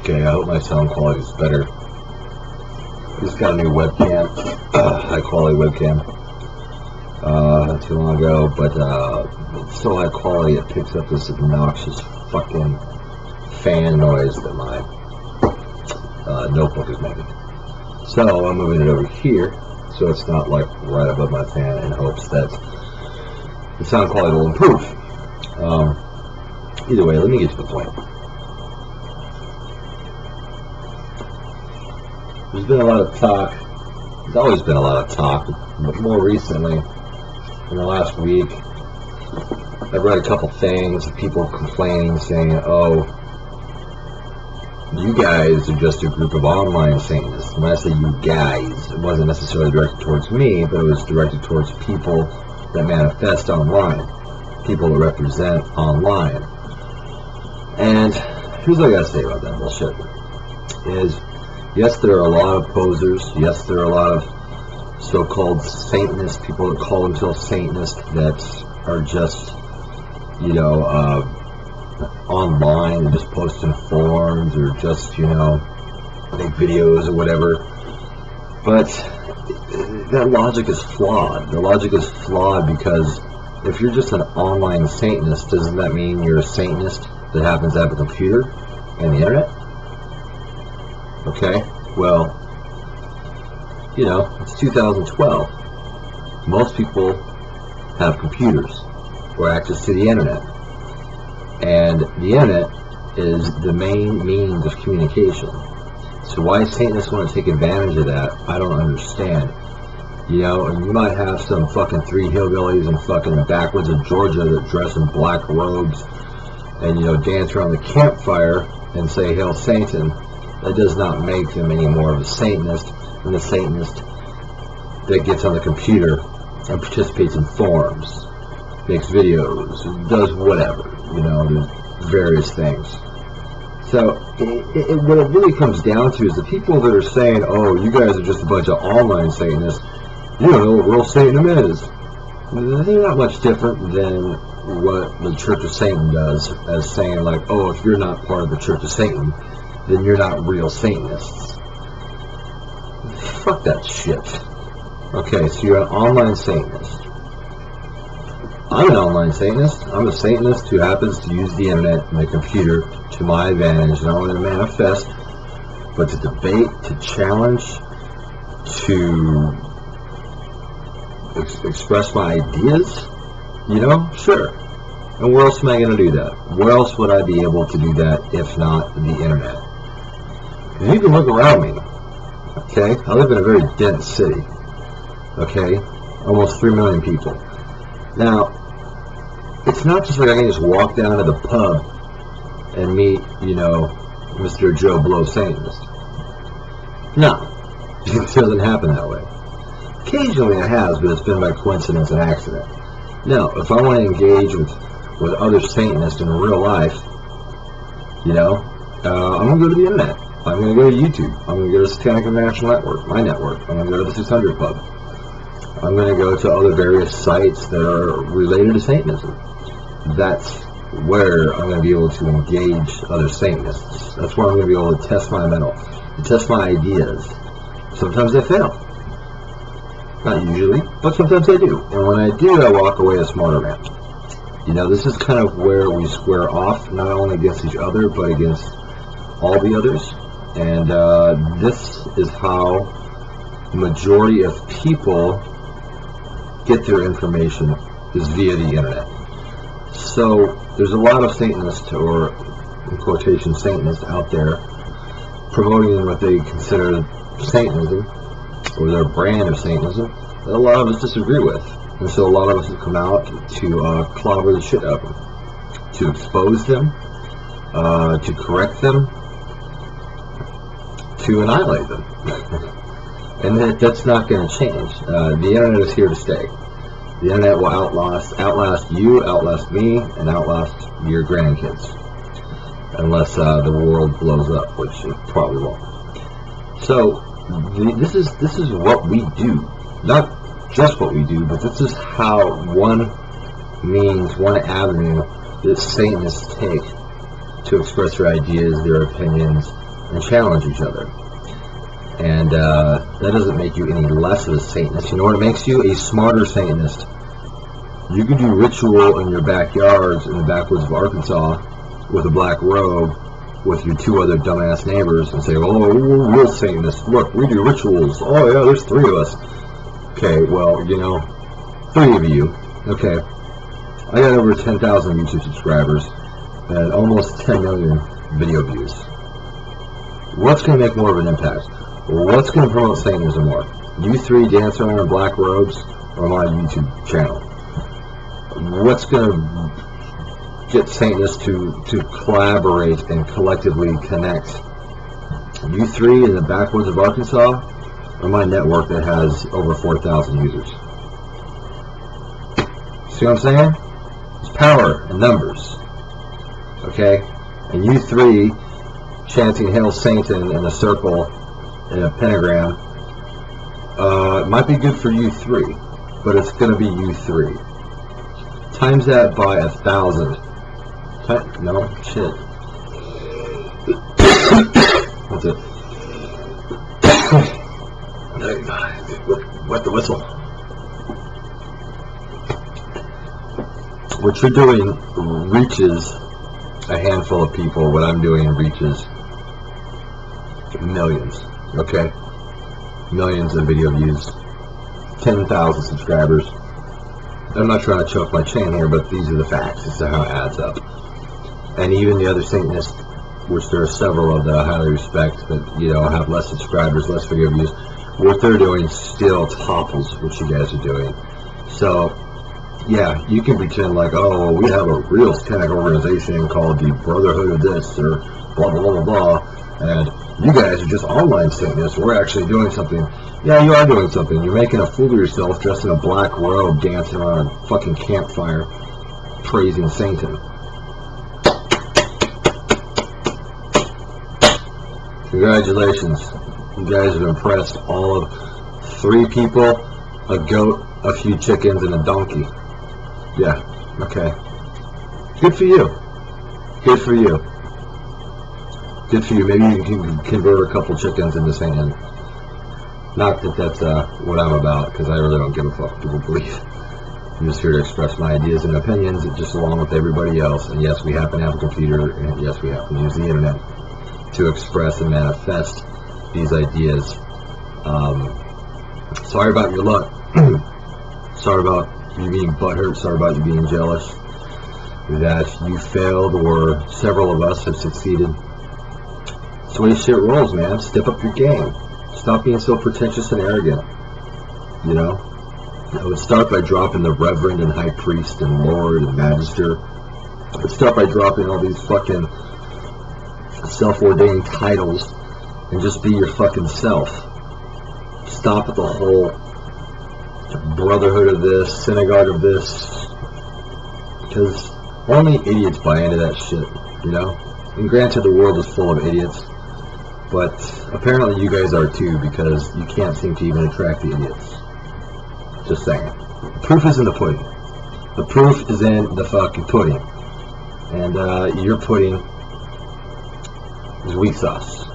Okay, I hope my sound quality is better. Just got a new webcam, high quality webcam, not too long ago, but it's so high quality it picks up this obnoxious fucking fan noise that my notebook is making. So I'm moving it over here so it's not like right above my fan, in hopes that the sound quality will improve. Either way, let me get to the point. There's been a lot of talk. There's always been a lot of talk, but more recently, in the last week, I've read a couple things of people complaining, saying, "Oh, you guys are just a group of online Satanists." When I say you guys, it wasn't necessarily directed towards me, but it was directed towards people that manifest online, people that represent online. And here's what I gotta say about that bullshit: is yes, there are a lot of posers. Yes, there are a lot of so-called Satanists, people that call themselves Satanists, that are just, you know, online and just posting forums or just, you know, make videos or whatever. But that logic is flawed. The logic is flawed because if you're just an online Satanist, doesn't that mean you're a Satanist that happens to have a computer and the internet? Okay, well, you know, it's 2012. Most people have computers or access to the internet. And the internet is the main means of communication. So why Satanists want to take advantage of that, I don't understand. You know, and you might have some fucking three hillbillies in fucking the backwoods of Georgia that dress in black robes and, you know, dance around the campfire and say, "Hail Satan." That does not make them any more of a Satanist than the Satanist that gets on the computer and participates in forums, makes videos, does whatever, you know, there's various things. So what it really comes down to is the people that are saying, "Oh, you guys are just a bunch of online Satanists, you don't know what real Satanism is." They're not much different than what the Church of Satan does, as saying like, "Oh, if you're not part of the Church of Satan, then you're not real Satanists." Fuck that shit. Okay, so you're an online Satanist. I'm an online Satanist. I'm a Satanist who happens to use the internet and the computer to my advantage, not only to manifest, but to debate, to challenge, to express my ideas. You know, sure. And where else am I going to do that? Where else would I be able to do that if not the internet? And you can look around me. Okay, I live in a very dense city. Okay, almost 3 million people. Now, it's not just like I can just walk down to the pub and meet, you know, Mr. Joe Blow Satanist. No, it doesn't happen that way. Occasionally it has, but it's been by coincidence and accident. Now, if I want to engage with other Satanists in real life, you know, I'm going to go to the internet. I'm going to go to YouTube. I'm going to go to Satanic International Network, my network. I'm going to go to the 600 Club. I'm going to go to other various sites that are related to Satanism. That's where I'm going to be able to engage other Satanists. That's where I'm going to be able to test my mental, to test my ideas. Sometimes I fail. Not usually, but sometimes I do. And when I do, I walk away a smarter man. You know, this is kind of where we square off, not only against each other, but against all the others. And this is how the majority of people get their information, is via the internet. So there's a lot of Satanists, or in quotation Satanists, out there promoting what they consider Satanism, or their brand of Satanism, that a lot of us disagree with. And so a lot of us have come out to clobber the shit out of them, to expose them, to correct them, to annihilate them. And that's not going to change. The internet is here to stay. The internet will outlast you, outlast me, and outlast your grandkids. Unless the world blows up, which it probably won't. So this is what we do. Not just what we do, but this is how one avenue that Satanists take to express their ideas, their opinions, and challenge each other. And that doesn't make you any less of a Satanist. You know what it makes you? A smarter Satanist. You can do ritual in your backyards in the backwoods of Arkansas with a black robe with your two other dumbass neighbors and say, oh, we're real Satanists. Look, we do rituals. Oh, yeah, there's 3 of us. Okay, well, you know, 3 of you. Okay. I got over 10,000 YouTube subscribers and almost 10 million video views. What's going to make more of an impact? What's going to promote Satanism more? You 3 dancing around in black robes or my YouTube channel? What's going to get Satanists to collaborate and collectively connect? You 3 in the backwoods of Arkansas or my network that has over 4,000 users? See what I'm saying? It's power in numbers. Okay? And you 3 chanting Hail Satan in a circle in a pentagram, it might be good for you 3, but it's going to be you 3. Times that by 1,000. No, shit. What's it? Wet the whistle. What you're doing reaches a handful of people. What I'm doing reaches millions. Okay? Millions of video views. 10,000 subscribers. I'm not trying to choke my chain here, but these are the facts. This is how it adds up. And even the other Satanists, which there are several of that I highly respect, that, you know, have less subscribers, less video views, what they're doing still topples what you guys are doing. So, yeah, you can pretend like, oh, we have a real satanic organization called the Brotherhood of this, or blah, blah, blah, blah, blah, and you guys are just online Satanists. We're actually doing something. Yeah, you are doing something. You're making a fool of yourself dressed in a black robe, dancing around a fucking campfire, praising Satan. Congratulations. You guys have impressed all of 3 people, a goat, a few chickens, and a donkey. Yeah, okay. Good for you. Good for you. Good for you. Maybe you can convert a couple chickens into Satan. Not that that's what I'm about, because I really don't give a fuck what people believe. I'm just here to express my ideas and opinions, just along with everybody else. And yes, we happen to have a computer, and yes, we happen to use the internet to express and manifest these ideas. Sorry about your luck. Sorry about you being butthurt. Sorry about you being jealous that you failed, or several of us have succeeded. That's the way shit rolls, man. Step up your game. Stop being so pretentious and arrogant. You know? I would start by dropping the Reverend and High Priest and Lord and Magister. I would start by dropping all these fucking self-ordained titles and just be your fucking self. Stop at the whole brotherhood of this, synagogue of this, because only idiots buy into that shit, you know? And granted, the world is full of idiots, but apparently you guys are too, because you can't seem to even attract the idiots. Just saying. The proof is in the pudding. The proof is in the fucking pudding. And your pudding is weak sauce.